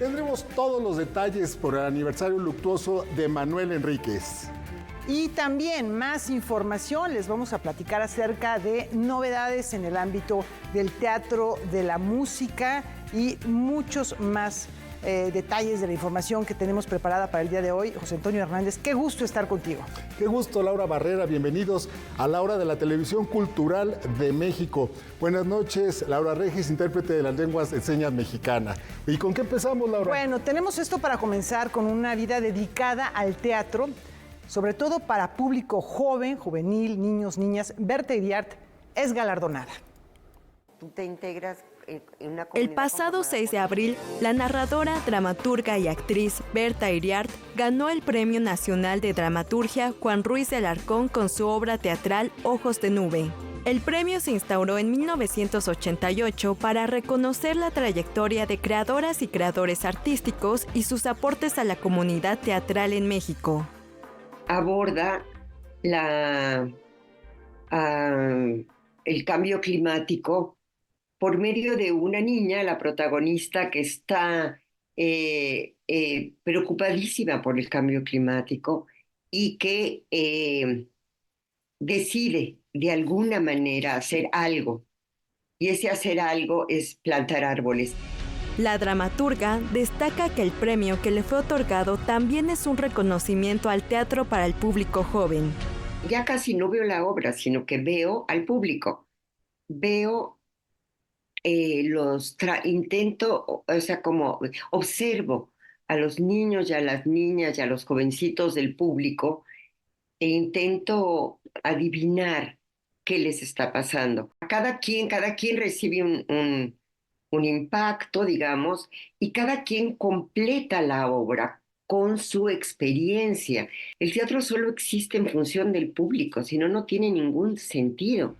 Tendremos todos los detalles por el aniversario luctuoso de Manuel Enríquez. Y también más información, les vamos a platicar acerca de novedades en el ámbito del teatro, de la música y muchos más detalles de la información que tenemos preparada para el día de hoy. José Antonio Hernández, qué gusto estar contigo. Qué gusto, Laura Barrera. Bienvenidos a la hora de la televisión cultural de México. Buenas noches, Laura Regis, intérprete de las lenguas de señas mexicana. ¿Y con qué empezamos, Laura? Bueno, tenemos esto para comenzar con una vida dedicada al teatro, sobre todo para público joven, juvenil, niños, niñas. Berta Iriart es galardonada. Tú te integras en una comunidad. El pasado 6 de abril, la narradora, dramaturga y actriz Berta Iriart ganó el Premio Nacional de Dramaturgia Juan Ruiz de Alarcón con su obra teatral Ojos de Nube. El premio se instauró en 1988 para reconocer la trayectoria de creadoras y creadores artísticos y sus aportes a la comunidad teatral en México. Aborda el cambio climático por medio de una niña, la protagonista, que está preocupadísima por el cambio climático y que decide de alguna manera hacer algo. Y ese hacer algo es plantar árboles. La dramaturga destaca que el premio que le fue otorgado también es un reconocimiento al teatro para el público joven. Ya casi no veo la obra, sino que veo al público. Veo intento, o sea, como observo a los niños y a las niñas y a los jovencitos del público e intento adivinar qué les está pasando. Cada quien recibe un impacto, digamos, y cada quien completa la obra con su experiencia. El teatro solo existe en función del público, si no, no tiene ningún sentido.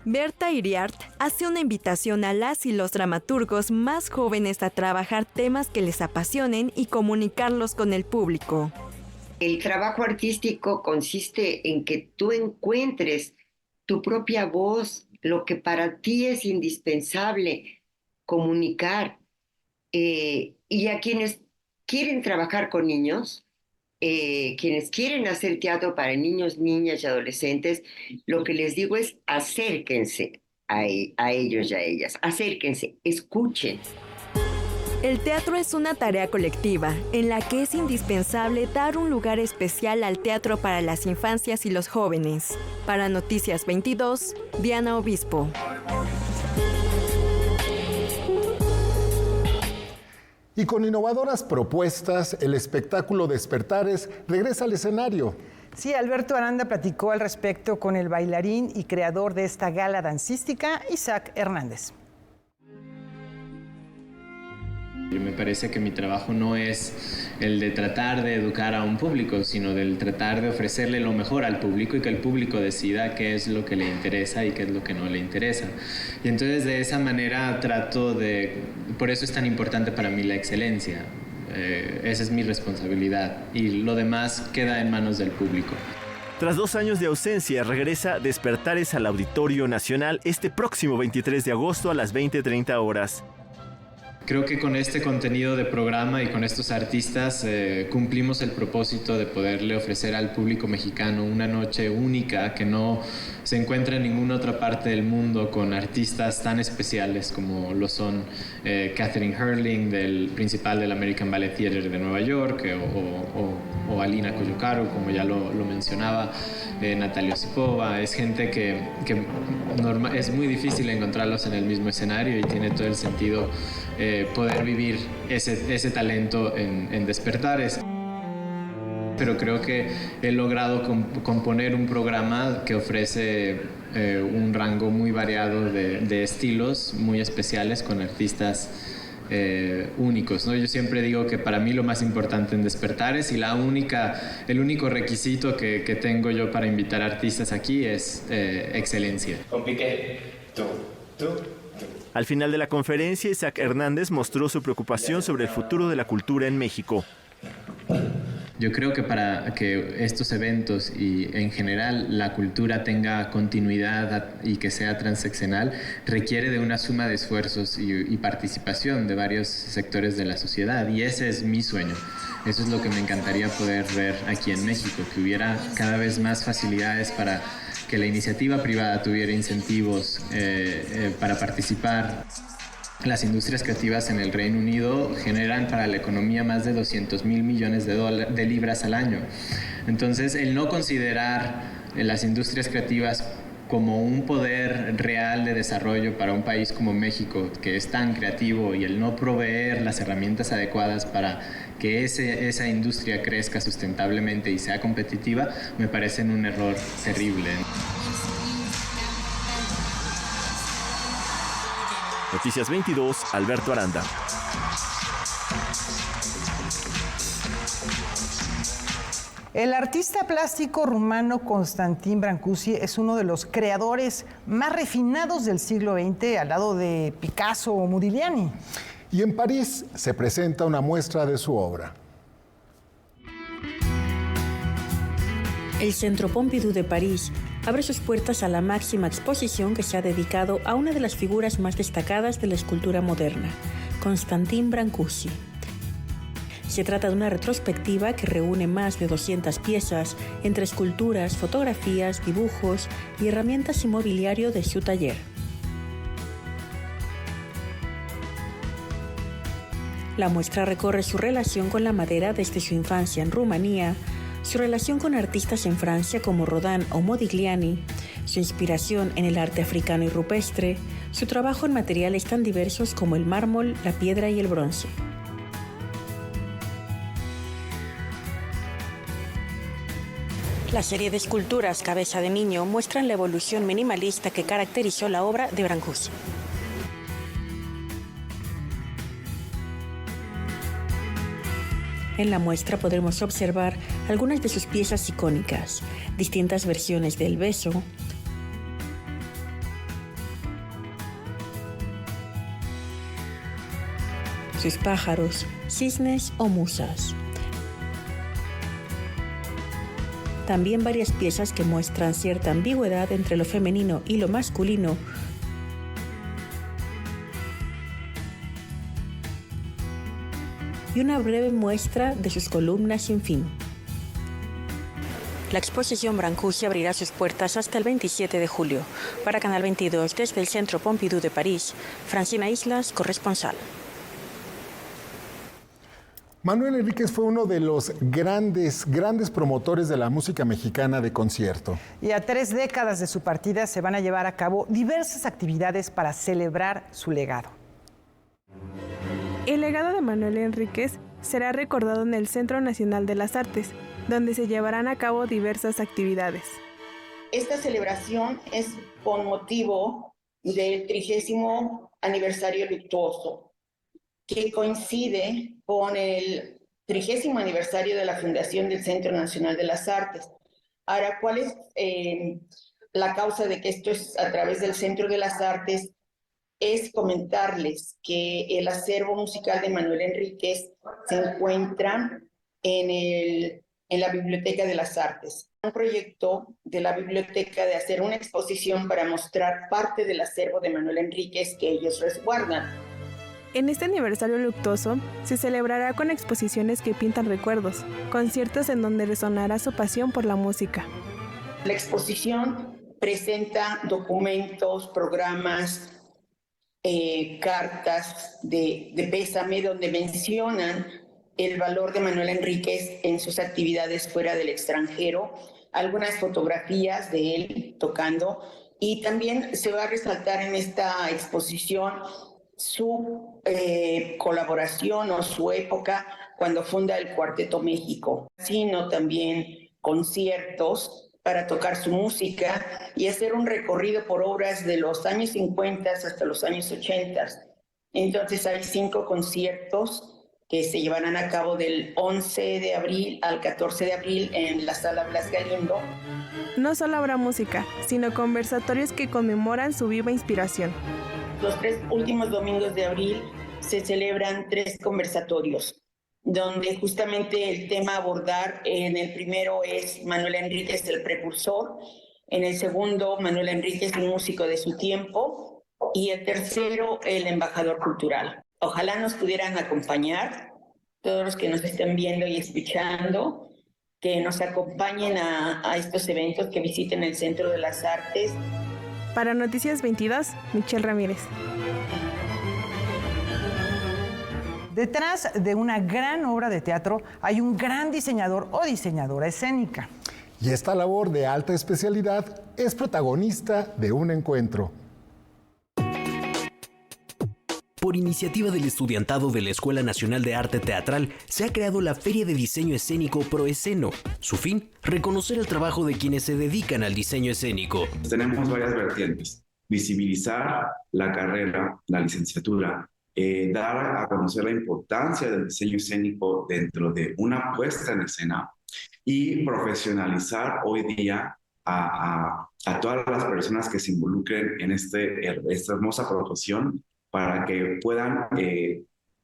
Berta Iriart hace una invitación a las y los dramaturgos más jóvenes a trabajar temas que les apasionen y comunicarlos con el público. El trabajo artístico consiste en que tú encuentres tu propia voz, lo que para ti es indispensable comunicar. Y a quienes quieren trabajar con niños, quienes quieren hacer teatro para niños, niñas y adolescentes, lo que les digo es acérquense a ellos y a ellas, acérquense, escuchen. El teatro es una tarea colectiva en la que es indispensable dar un lugar especial al teatro para las infancias y los jóvenes. Para Noticias 22, Diana Obispo. Y con innovadoras propuestas, el espectáculo Despertares regresa al escenario. Sí, Alberto Aranda platicó al respecto con el bailarín y creador de esta gala dancística, Isaac Hernández. Me parece que mi trabajo no es el de tratar de educar a un público, sino del tratar de ofrecerle lo mejor al público y que el público decida qué es lo que le interesa y qué es lo que no le interesa. Y entonces de esa manera por eso es tan importante para mí la excelencia. Esa es mi responsabilidad y lo demás queda en manos del público. Tras 2 años de ausencia, regresa Despertares al Auditorio Nacional este próximo 23 de agosto a las 20:30 horas. Creo que con este contenido de programa y con estos artistas cumplimos el propósito de poderle ofrecer al público mexicano una noche única que no se encuentra en ninguna otra parte del mundo, con artistas tan especiales como lo son Katherine Herling, del principal del American Ballet Theatre de Nueva York, o Alina Koyokaro, como ya lo mencionaba, Natalia Osipova. Es gente que es muy difícil encontrarlos en el mismo escenario y tiene todo el sentido poder vivir ese talento en Despertares. Pero creo que he logrado componer un programa que ofrece un rango muy variado de estilos muy especiales con artistas únicos, ¿no? Yo siempre digo que para mí lo más importante en Despertares y el único requisito que tengo yo para invitar artistas aquí es excelencia. Con Piqué, tú. Al final de la conferencia, Isaac Hernández mostró su preocupación sobre el futuro de la cultura en México. Yo creo que para que estos eventos y en general la cultura tenga continuidad y que sea transeccional, requiere de una suma de esfuerzos y participación de varios sectores de la sociedad, y ese es mi sueño. Eso es lo que me encantaría poder ver aquí en México, que hubiera cada vez más facilidades para que la iniciativa privada tuviera incentivos para participar. Las industrias creativas en el Reino Unido generan para la economía más de 200,000 millones de libras al año. Entonces, el no considerar las industrias creativas como un poder real de desarrollo para un país como México, que es tan creativo, y el no proveer las herramientas adecuadas para que esa industria crezca sustentablemente y sea competitiva, me parecen un error terrible. Noticias 22, Alberto Aranda. El artista plástico rumano Constantin Brancusi es uno de los creadores más refinados del siglo XX, al lado de Picasso o Modigliani. Y en París se presenta una muestra de su obra. El Centro Pompidou de París abre sus puertas a la máxima exposición que se ha dedicado a una de las figuras más destacadas de la escultura moderna, Constantin Brancusi. Se trata de una retrospectiva que reúne más de 200 piezas entre esculturas, fotografías, dibujos y herramientas y mobiliario de su taller. La muestra recorre su relación con la madera desde su infancia en Rumanía, su relación con artistas en Francia como Rodin o Modigliani, su inspiración en el arte africano y rupestre, su trabajo en materiales tan diversos como el mármol, la piedra y el bronce. La serie de esculturas Cabeza de Niño muestran la evolución minimalista que caracterizó la obra de Brancusi. En la muestra podremos observar algunas de sus piezas icónicas, distintas versiones del beso, sus pájaros, cisnes o musas. También varias piezas que muestran cierta ambigüedad entre lo femenino y lo masculino, y una breve muestra de sus columnas sin fin. La exposición Brancusi abrirá sus puertas hasta el 27 de julio. Para Canal 22, desde el Centro Pompidou de París, Francina Islas, corresponsal. Manuel Enríquez fue uno de los grandes promotores de la música mexicana de concierto. Y a 3 décadas de su partida se van a llevar a cabo diversas actividades para celebrar su legado. El legado de Manuel Enríquez será recordado en el Centro Nacional de las Artes, donde se llevarán a cabo diversas actividades. Esta celebración es con motivo del 30º aniversario luctuoso, que coincide con el 30º aniversario de la fundación del Centro Nacional de las Artes. Ahora, ¿cuál es la causa de que esto es a través del Centro de las Artes? Es comentarles que el acervo musical de Manuel Enríquez se encuentra en la Biblioteca de las Artes. Un proyecto de la biblioteca de hacer una exposición para mostrar parte del acervo de Manuel Enríquez que ellos resguardan. En este aniversario luctuoso se celebrará con exposiciones que pintan recuerdos, conciertos en donde resonará su pasión por la música. La exposición presenta documentos, programas, cartas de pésame donde mencionan el valor de Manuel Enríquez en sus actividades fuera del extranjero, algunas fotografías de él tocando, y también se va a resaltar en esta exposición su colaboración o su época cuando funda el Cuarteto México, sino también conciertos para tocar su música y hacer un recorrido por obras de los años 50 hasta los años 80. Entonces hay 5 conciertos que se llevarán a cabo del 11 de abril al 14 de abril en la Sala Blas Galindo. No solo habrá música, sino conversatorios que conmemoran su viva inspiración. Los 3 últimos domingos de abril se celebran 3 conversatorios donde justamente el tema a abordar en el primero es Manuel Enríquez, el precursor, en el segundo Manuel Enríquez, un músico de su tiempo, y el tercero el embajador cultural. Ojalá nos pudieran acompañar, todos los que nos estén viendo y escuchando, que nos acompañen a estos eventos, que visiten el Centro de las Artes. Para Noticias 22, Michelle Ramírez. Detrás de una gran obra de teatro hay un gran diseñador o diseñadora escénica. Y esta labor de alta especialidad es protagonista de un encuentro. Por iniciativa del estudiantado de la Escuela Nacional de Arte Teatral, se ha creado la Feria de Diseño Escénico Proesceno. Su fin, reconocer el trabajo de quienes se dedican al diseño escénico. Tenemos varias vertientes. Visibilizar la carrera, la licenciatura, dar a conocer la importancia del diseño escénico dentro de una puesta en escena y profesionalizar hoy día a todas las personas que se involucren en esta hermosa profesión para que puedan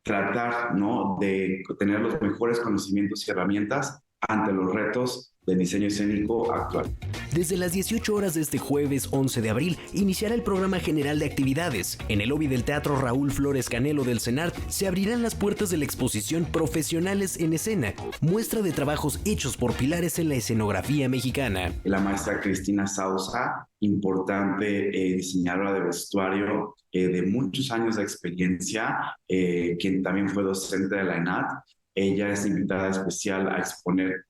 tratar, ¿no?, de tener los mejores conocimientos y herramientas ante los retos del diseño escénico actual. Desde las 18 horas de este jueves 11 de abril iniciará el programa general de actividades. En el lobby del Teatro Raúl Flores Canelo del CENART se abrirán las puertas de la exposición Profesionales en Escena, muestra de trabajos hechos por pilares en la escenografía mexicana. La maestra Cristina Sausa, importante diseñadora de vestuario de muchos años de experiencia, quien también fue docente de la ENAD. Ella es invitada especial a exponer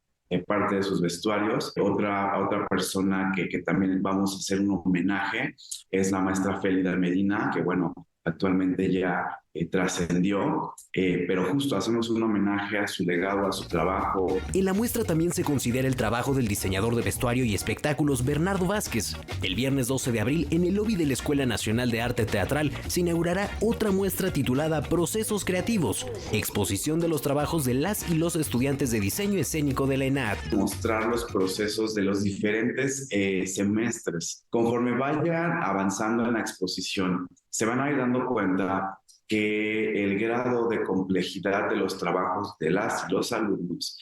parte de sus vestuarios. Otra persona que también vamos a hacer un homenaje es la maestra Félida Medina, que bueno, actualmente ya trascendió, pero justo hacemos un homenaje a su legado, a su trabajo. En la muestra también se considera el trabajo del diseñador de vestuario y espectáculos Bernardo Vázquez. El viernes 12 de abril, en el lobby de la Escuela Nacional de Arte Teatral, se inaugurará otra muestra titulada Procesos Creativos, exposición de los trabajos de las y los estudiantes de diseño escénico de la ENAD. Mostrar los procesos de los diferentes semestres. Conforme vayan avanzando en la exposición, se van a ir dando cuenta que el grado de complejidad de los trabajos de las y los alumnos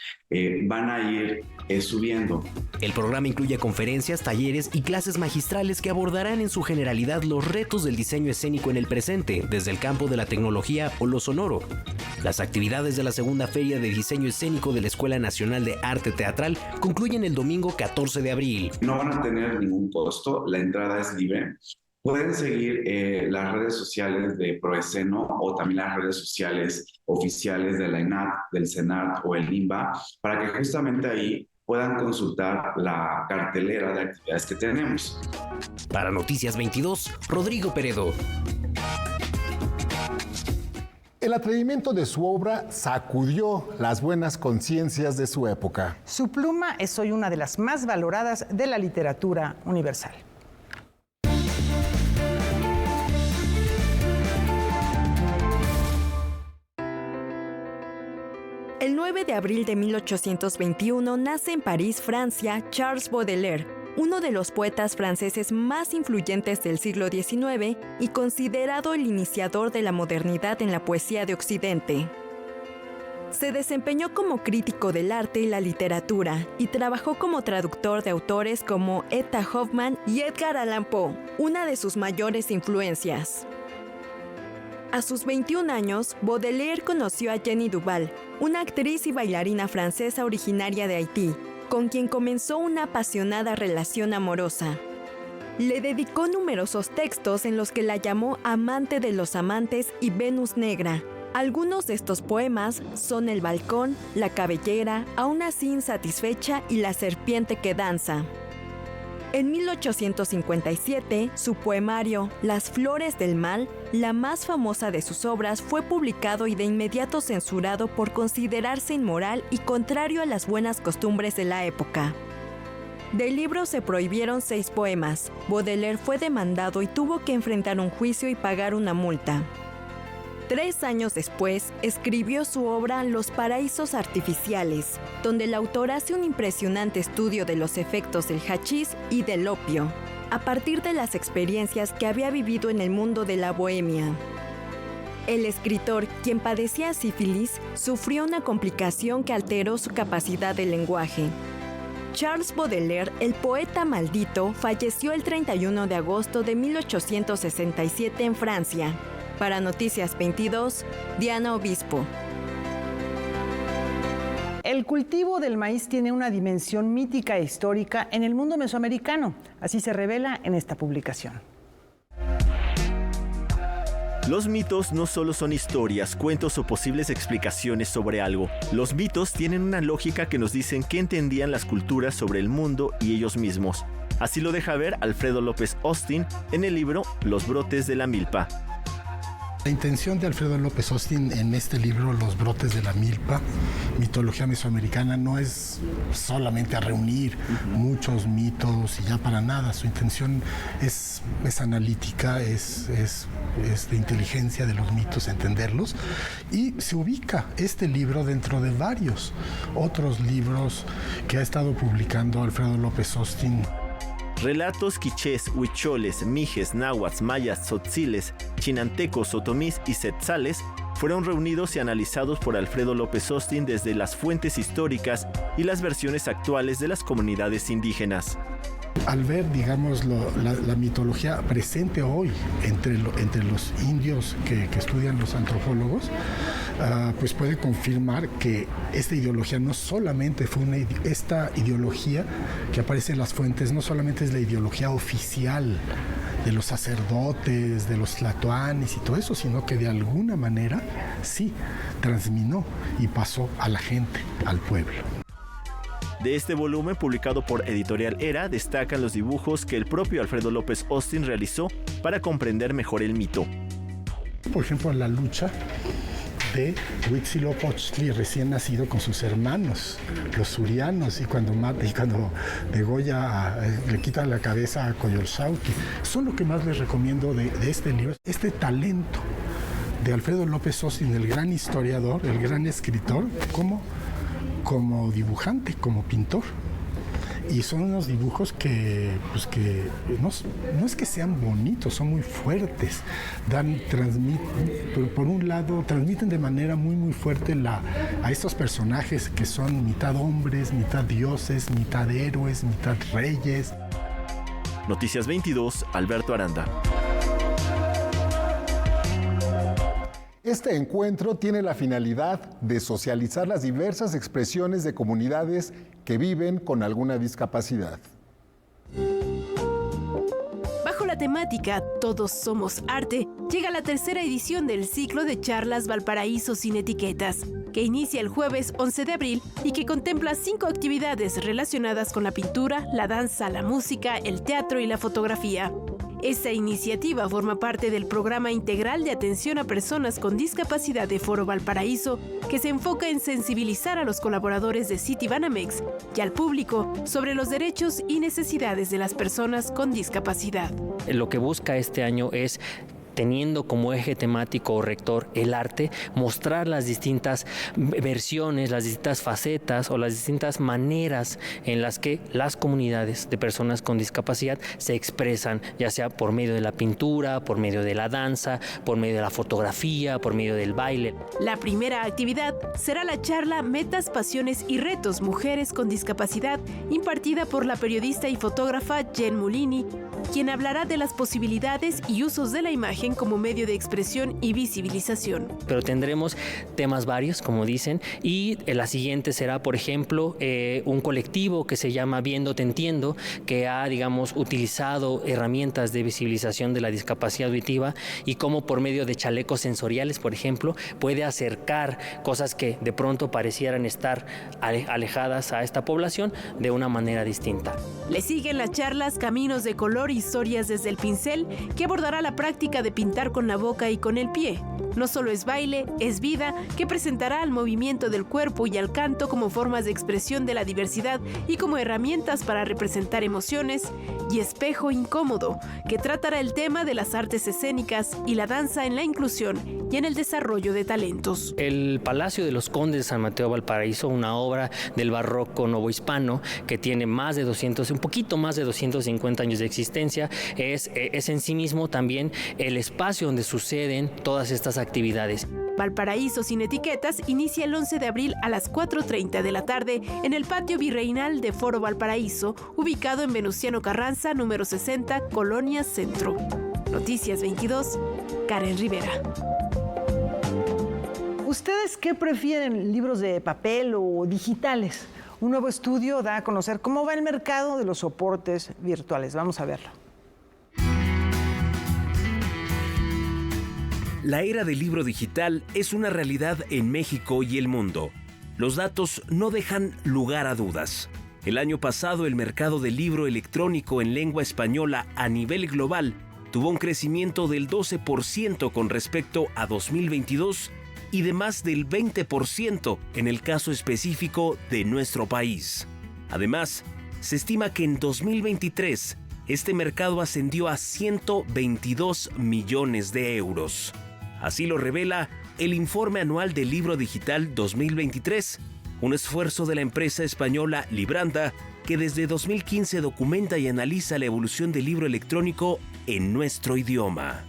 van a ir subiendo. El programa incluye conferencias, talleres y clases magistrales que abordarán en su generalidad los retos del diseño escénico en el presente, desde el campo de la tecnología o lo sonoro. Las actividades de la segunda Feria de Diseño Escénico de la Escuela Nacional de Arte Teatral concluyen el domingo 14 de abril. No van a tener ningún costo, la entrada es libre. Pueden seguir las redes sociales de Proesceno o también las redes sociales oficiales de la ENAD, del CENART o el INBA, para que justamente ahí puedan consultar la cartelera de actividades que tenemos. Para Noticias 22, Rodrigo Peredo. El atrevimiento de su obra sacudió las buenas conciencias de su época. Su pluma es hoy una de las más valoradas de la literatura universal. El 9 de abril de 1821 nace en París, Francia, Charles Baudelaire, uno de los poetas franceses más influyentes del siglo XIX y considerado el iniciador de la modernidad en la poesía de Occidente. Se desempeñó como crítico del arte y la literatura y trabajó como traductor de autores como Etta Hoffmann y Edgar Allan Poe, una de sus mayores influencias. A sus 21 años, Baudelaire conoció a Jenny Duval, una actriz y bailarina francesa originaria de Haití, con quien comenzó una apasionada relación amorosa. Le dedicó numerosos textos en los que la llamó amante de los amantes y Venus Negra. Algunos de estos poemas son El balcón, La cabellera, Aún así insatisfecha y La serpiente que danza. En 1857, su poemario Las flores del mal, la más famosa de sus obras, fue publicado y de inmediato censurado por considerarse inmoral y contrario a las buenas costumbres de la época. Del libro se prohibieron 6 poemas. Baudelaire fue demandado y tuvo que enfrentar un juicio y pagar una multa. 3 años después, escribió su obra Los paraísos artificiales, donde el autor hace un impresionante estudio de los efectos del hachís y del opio, a partir de las experiencias que había vivido en el mundo de la bohemia. El escritor, quien padecía sífilis, sufrió una complicación que alteró su capacidad de lenguaje. Charles Baudelaire, el poeta maldito, falleció el 31 de agosto de 1867 en Francia. Para Noticias 22, Diana Obispo. El cultivo del maíz tiene una dimensión mítica e histórica en el mundo mesoamericano. Así se revela en esta publicación. Los mitos no solo son historias, cuentos o posibles explicaciones sobre algo. Los mitos tienen una lógica que nos dicen qué entendían las culturas sobre el mundo y ellos mismos. Así lo deja ver Alfredo López Austin en el libro Los brotes de la milpa. La intención de Alfredo López Austin en este libro, Los brotes de la milpa, mitología mesoamericana, no es solamente a reunir muchos mitos y ya para nada. Su intención es analítica, es de inteligencia de los mitos, entenderlos. Y se ubica este libro dentro de varios otros libros que ha estado publicando Alfredo López Austin. Relatos quichés, huicholes, mijes, náhuatl, mayas, tzotziles, chinantecos, otomís y setzales fueron reunidos y analizados por Alfredo López Austin desde las fuentes históricas y las versiones actuales de las comunidades indígenas. Al ver, digamos, la mitología presente hoy entre los indios que estudian los antropólogos, pues puede confirmar que esta ideología no solamente fue esta ideología que aparece en las fuentes, no solamente es la ideología oficial de los sacerdotes, de los tlatoanis y todo eso, sino que de alguna manera sí transminó y pasó a la gente, al pueblo. De este volumen, publicado por Editorial Era, destacan los dibujos que el propio Alfredo López Austin realizó para comprender mejor el mito. Por ejemplo, la lucha de Huitzilopochtli recién nacido con sus hermanos, los surianos, y cuando degolla, le quita la cabeza a Coyolxauhqui. Son lo que más les recomiendo de este libro. Este talento de Alfredo López Austin, el gran historiador, el gran escritor, como dibujante, como pintor. Y son unos dibujos que no es que sean bonitos, son muy fuertes. Por un lado, transmiten de manera muy, muy fuerte a estos personajes que son mitad hombres, mitad dioses, mitad héroes, mitad reyes. Noticias 22, Alberto Aranda. Este encuentro tiene la finalidad de socializar las diversas expresiones de comunidades que viven con alguna discapacidad. Bajo la temática Todos somos arte, llega la tercera edición del ciclo de charlas Valparaíso sin etiquetas, que inicia el jueves 11 de abril y que contempla 5 actividades relacionadas con la pintura, la danza, la música, el teatro y la fotografía. Esta iniciativa forma parte del programa integral de atención a personas con discapacidad de Foro Valparaíso, que se enfoca en sensibilizar a los colaboradores de Citibanamex y al público sobre los derechos y necesidades de las personas con discapacidad. Lo que busca este año es, teniendo como eje temático o rector el arte, mostrar las distintas versiones, las distintas facetas o las distintas maneras en las que las comunidades de personas con discapacidad se expresan, ya sea por medio de la pintura, por medio de la danza, por medio de la fotografía, por medio del baile. La primera actividad será la charla Metas, Pasiones y Retos Mujeres con Discapacidad, impartida por la periodista y fotógrafa Jen Mulini, quien hablará de las posibilidades y usos de la imagen como medio de expresión y visibilización. Pero tendremos temas varios, como dicen, y la siguiente será, por ejemplo, un colectivo que se llama Viendo Te Entiendo, que ha, utilizado herramientas de visibilización de la discapacidad auditiva y cómo por medio de chalecos sensoriales, por ejemplo, puede acercar cosas que de pronto parecieran estar alejadas a esta población de una manera distinta. Le siguen las charlas Caminos de Color, Historias desde el Pincel, que abordará la práctica de pintar con la boca y con el pie. No solo es baile, es vida, que presentará al movimiento del cuerpo y al canto como formas de expresión de la diversidad y como herramientas para representar emociones, y Espejo Incómodo, que tratará el tema de las artes escénicas y la danza en la inclusión y en el desarrollo de talentos. El Palacio de los Condes de San Mateo Valparaíso, una obra del barroco novohispano que tiene un poquito más de 250 años de existencia, es en sí mismo también el espacio donde suceden todas estas actividades. Valparaíso sin etiquetas inicia el 11 de abril a las 4:30 de la tarde en el patio virreinal de Foro Valparaíso, ubicado en Venustiano Carranza, número 60, Colonia Centro. Noticias 22, Karen Rivera. ¿Ustedes qué prefieren, libros de papel o digitales? Un nuevo estudio da a conocer cómo va el mercado de los soportes virtuales. Vamos a verlo. La era del libro digital es una realidad en México y el mundo. Los datos no dejan lugar a dudas. El año pasado, el mercado del libro electrónico en lengua española a nivel global tuvo un crecimiento del 12% con respecto a 2022 y de más del 20% en el caso específico de nuestro país. Además, se estima que en 2023 este mercado ascendió a 122 millones de euros. Así lo revela el Informe Anual del Libro Digital 2023, un esfuerzo de la empresa española Libranda que desde 2015 documenta y analiza la evolución del libro electrónico en nuestro idioma.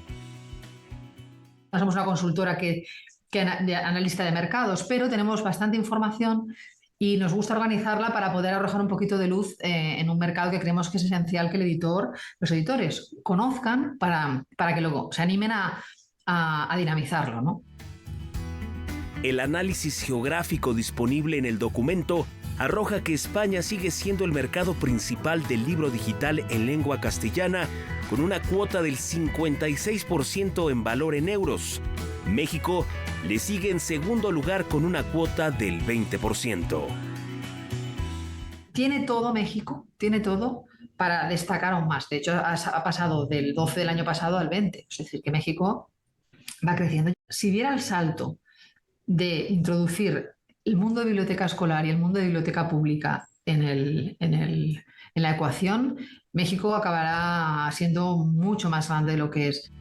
Somos una consultora que analista de mercados, pero tenemos bastante información y nos gusta organizarla para poder arrojar un poquito de luz en un mercado que creemos que es esencial que los editores conozcan para que luego se animen a dinamizarlo, ¿no? El análisis geográfico disponible en el documento arroja que España sigue siendo el mercado principal del libro digital en lengua castellana, con una cuota del 56% en valor en euros. México le sigue en segundo lugar con una cuota del 20%. Tiene todo México, tiene todo para destacar aún más. De hecho, ha pasado del 12 del año pasado al 20. Es decir, que México va creciendo. Si diera el salto de introducir el mundo de biblioteca escolar y el mundo de biblioteca pública en la ecuación, México acabará siendo mucho más grande de lo que es.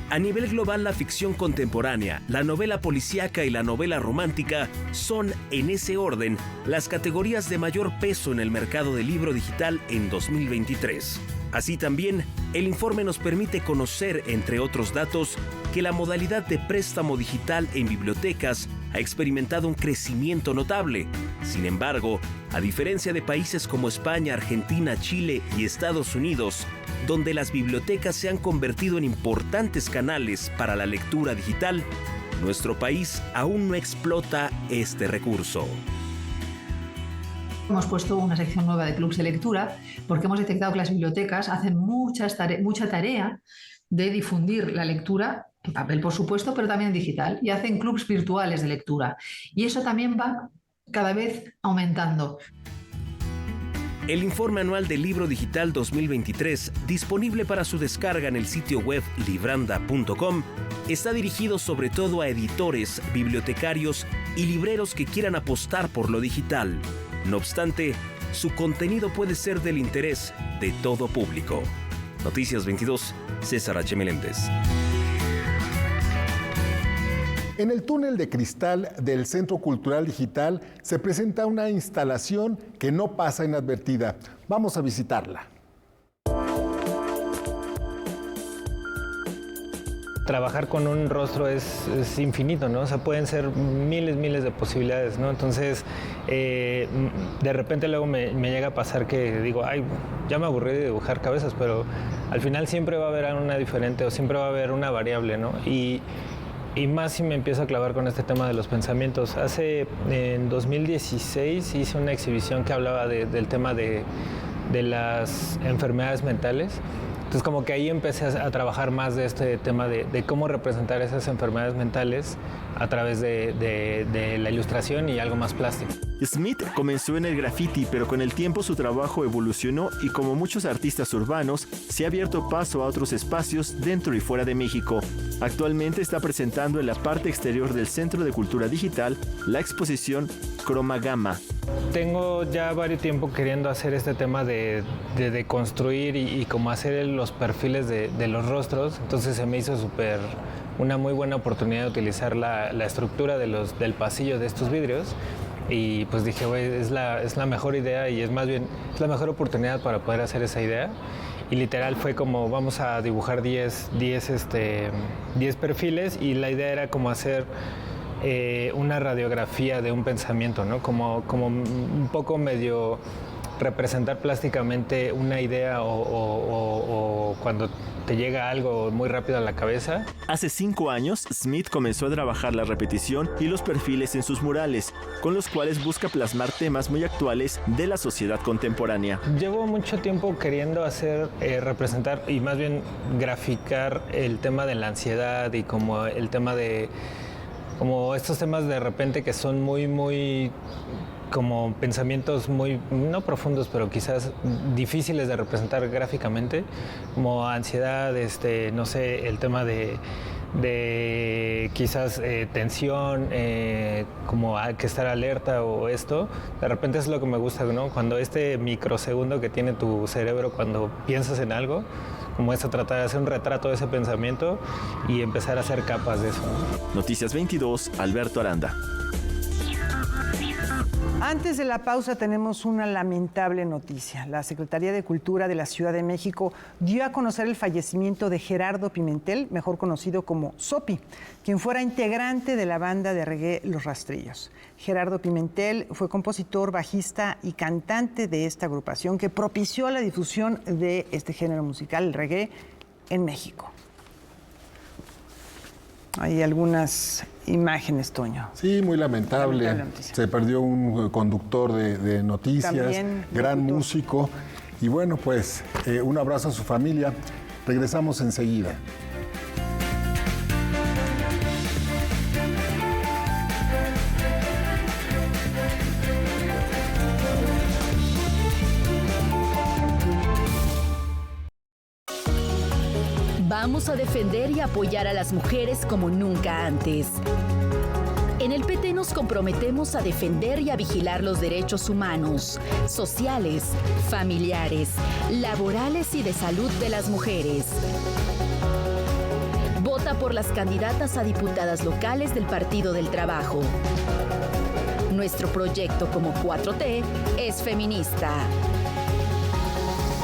A nivel global, la ficción contemporánea, la novela policíaca y la novela romántica son, en ese orden, las categorías de mayor peso en el mercado del libro digital en 2023. Así también, el informe nos permite conocer, entre otros datos, que la modalidad de préstamo digital en bibliotecas ha experimentado un crecimiento notable. Sin embargo, a diferencia de países como España, Argentina, Chile y Estados Unidos, donde las bibliotecas se han convertido en importantes canales para la lectura digital, nuestro país aún no explota este recurso. Hemos puesto una sección nueva de clubs de lectura porque hemos detectado que las bibliotecas hacen mucha tarea de difundir la lectura en papel, por supuesto, pero también en digital, y hacen clubs virtuales de lectura. Y eso también va cada vez aumentando. El Informe Anual del Libro Digital 2023, disponible para su descarga en el sitio web libranda.com, está dirigido sobre todo a editores, bibliotecarios y libreros que quieran apostar por lo digital. No obstante, su contenido puede ser del interés de todo público. Noticias 22, César H. Meléndez. En el túnel de cristal del Centro Cultural Digital se presenta una instalación que no pasa inadvertida. Vamos a visitarla. Trabajar con un rostro es infinito, ¿no? O sea, pueden ser miles de posibilidades, ¿no? Entonces, de repente luego me llega a pasar que digo, ay, ya me aburrí de dibujar cabezas, pero al final siempre va a haber una diferente o siempre va a haber una variable, ¿no? Y más si me empiezo a clavar con este tema de los pensamientos. En 2016 hice una exhibición que hablaba del tema de las enfermedades mentales. Entonces como que ahí empecé a trabajar más de este tema de cómo representar esas enfermedades mentales a través de la ilustración y algo más plástico. Smith comenzó en el graffiti, pero con el tiempo su trabajo evolucionó y como muchos artistas urbanos, se ha abierto paso a otros espacios dentro y fuera de México. Actualmente está presentando en la parte exterior del Centro de Cultura Digital la exposición Cromagama. Tengo ya varios tiempo queriendo hacer este tema de construir y como hacer los perfiles de los rostros, entonces se me hizo súper una muy buena oportunidad de utilizar la estructura del pasillo de estos vidrios. Y pues dije, güey, es la mejor idea y es la mejor oportunidad para poder hacer esa idea. Y literal fue como, vamos a dibujar 10 perfiles, y la idea era como hacer una radiografía de un pensamiento, ¿no? Como un poco medio representar plásticamente una idea o cuando te llega algo muy rápido a la cabeza. Hace 5 años, Smith comenzó a trabajar la repetición y los perfiles en sus murales, con los cuales busca plasmar temas muy actuales de la sociedad contemporánea. Llevo mucho tiempo queriendo representar y más bien graficar el tema de la ansiedad y como el tema de, como estos temas de repente que son muy como pensamientos muy, no profundos, pero quizás difíciles de representar gráficamente, como ansiedad, no sé, el tema de quizás tensión, como hay que estar alerta o esto. De repente es lo que me gusta, ¿no? Cuando este microsegundo que tiene tu cerebro cuando piensas en algo, como esto, tratar de hacer un retrato de ese pensamiento y empezar a hacer capas de eso. Noticias 22, Alberto Aranda. Antes de la pausa tenemos una lamentable noticia. La Secretaría de Cultura de la Ciudad de México dio a conocer el fallecimiento de Gerardo Pimentel, mejor conocido como Sopi, quien fuera integrante de la banda de reggae Los Rastrillos. Gerardo Pimentel fue compositor, bajista y cantante de esta agrupación que propició la difusión de este género musical, el reggae, en México. Hay algunas imágenes, Toño. Sí, muy lamentable. Se perdió un conductor de noticias, también gran músico. Y bueno, pues un abrazo a su familia. Regresamos enseguida. Vamos a defender y apoyar a las mujeres como nunca antes. En el PT nos comprometemos a defender y a vigilar los derechos humanos, sociales, familiares, laborales y de salud de las mujeres. Vota por las candidatas a diputadas locales del Partido del Trabajo. Nuestro proyecto como 4T es feminista.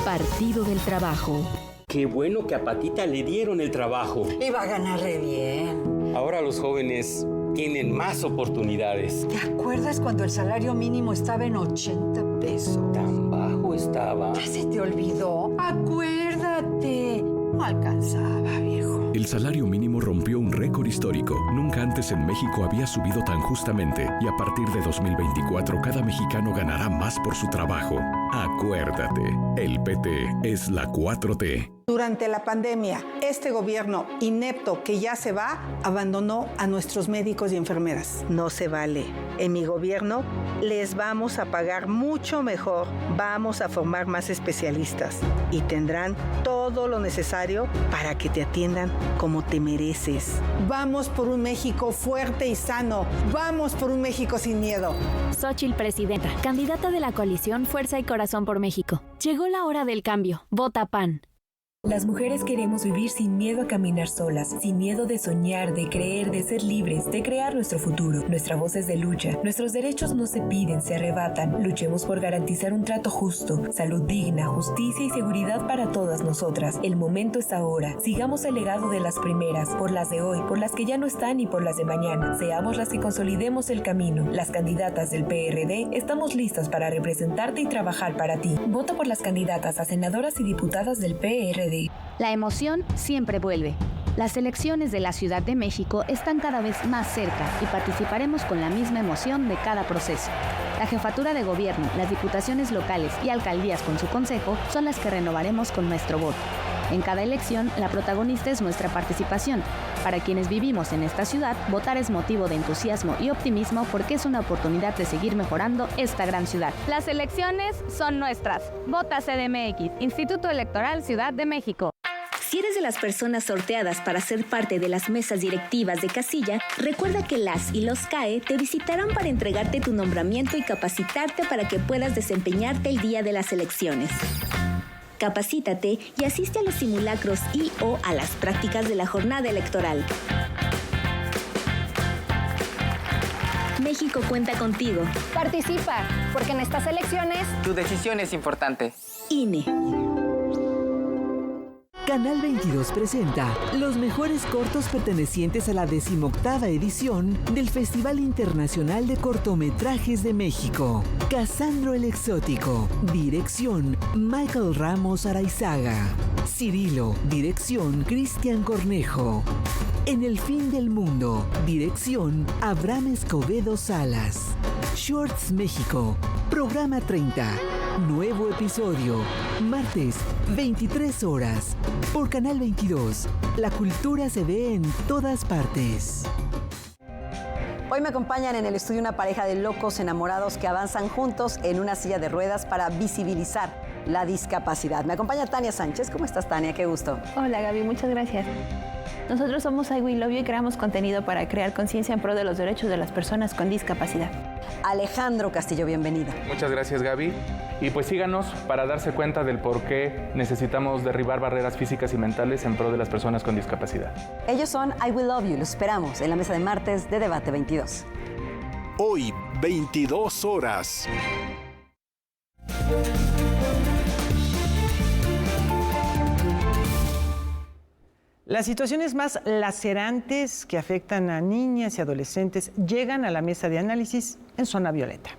Partido del Trabajo. Qué bueno que a Patita le dieron el trabajo. Iba a ganar re bien. Ahora los jóvenes tienen más oportunidades. ¿Te acuerdas cuando el salario mínimo estaba en 80 pesos? Tan bajo estaba. ¿Ya se te olvidó? Acuérdate. No alcanzaba, viejo. El salario mínimo rompió un récord histórico. Nunca antes en México había subido tan justamente y a partir de 2024 cada mexicano ganará más por su trabajo. Acuérdate, el PT es la 4T. Durante la pandemia, este gobierno inepto que ya se va, abandonó a nuestros médicos y enfermeras. No se vale. En mi gobierno les vamos a pagar mucho mejor, vamos a formar más especialistas y tendrán todo lo necesario para que te atiendan como te mereces. Vamos por un México fuerte y sano. Vamos por un México sin miedo. Xóchitl Presidenta, candidata de la coalición Fuerza y Corazón por México. Llegó la hora del cambio. Vota PAN. Las mujeres queremos vivir sin miedo a caminar solas, sin miedo de soñar, de creer, de ser libres, de crear nuestro futuro. Nuestra voz es de lucha. Nuestros derechos no se piden, se arrebatan. Luchemos por garantizar un trato justo, salud digna, justicia y seguridad para todas nosotras. El momento es ahora. Sigamos el legado de las primeras, por las de hoy, por las que ya no están y por las de mañana. Seamos las que consolidemos el camino. Las candidatas del PRD estamos listas para representarte y trabajar para ti. Vota por las candidatas a senadoras y diputadas del PRD. La emoción siempre vuelve. Las elecciones de la Ciudad de México están cada vez más cerca y participaremos con la misma emoción de cada proceso. La jefatura de gobierno, las diputaciones locales y alcaldías con su consejo son las que renovaremos con nuestro voto. En cada elección, la protagonista es nuestra participación. Para quienes vivimos en esta ciudad, votar es motivo de entusiasmo y optimismo porque es una oportunidad de seguir mejorando esta gran ciudad. Las elecciones son nuestras. Vota CDMX, Instituto Electoral Ciudad de México. Si eres de las personas sorteadas para ser parte de las mesas directivas de casilla, recuerda que las y los CAE te visitarán para entregarte tu nombramiento y capacitarte para que puedas desempeñarte el día de las elecciones. Capacítate y asiste a los simulacros y/o a las prácticas de la jornada electoral. México cuenta contigo. Participa, porque en estas elecciones tu decisión es importante. INE. Canal 22 presenta los mejores cortos pertenecientes a la 18ª edición del Festival Internacional de Cortometrajes de México. Casandro el Exótico. Dirección, Michael Ramos Araizaga. Cirilo. Dirección, Cristian Cornejo. En el fin del mundo. Dirección, Abraham Escobedo Salas. Shorts México. Programa 30. Nuevo episodio. Martes, 23 horas. Por Canal 22. La cultura se ve en todas partes. Hoy me acompañan en el estudio una pareja de locos enamorados que avanzan juntos en una silla de ruedas para visibilizar la discapacidad. Me acompaña Tania Sánchez. ¿Cómo estás, Tania? Qué gusto. Hola, Gaby. Muchas gracias. Nosotros somos I Will Love You y creamos contenido para crear conciencia en pro de los derechos de las personas con discapacidad. Alejandro Castillo, bienvenido. Muchas gracias, Gaby. Y pues síganos para darse cuenta del por qué necesitamos derribar barreras físicas y mentales en pro de las personas con discapacidad. Ellos son I Will Love You. Los esperamos en la mesa de martes de Debate 22. Hoy, 22 horas. Las situaciones más lacerantes que afectan a niñas y adolescentes llegan a la mesa de análisis en Zona Violeta.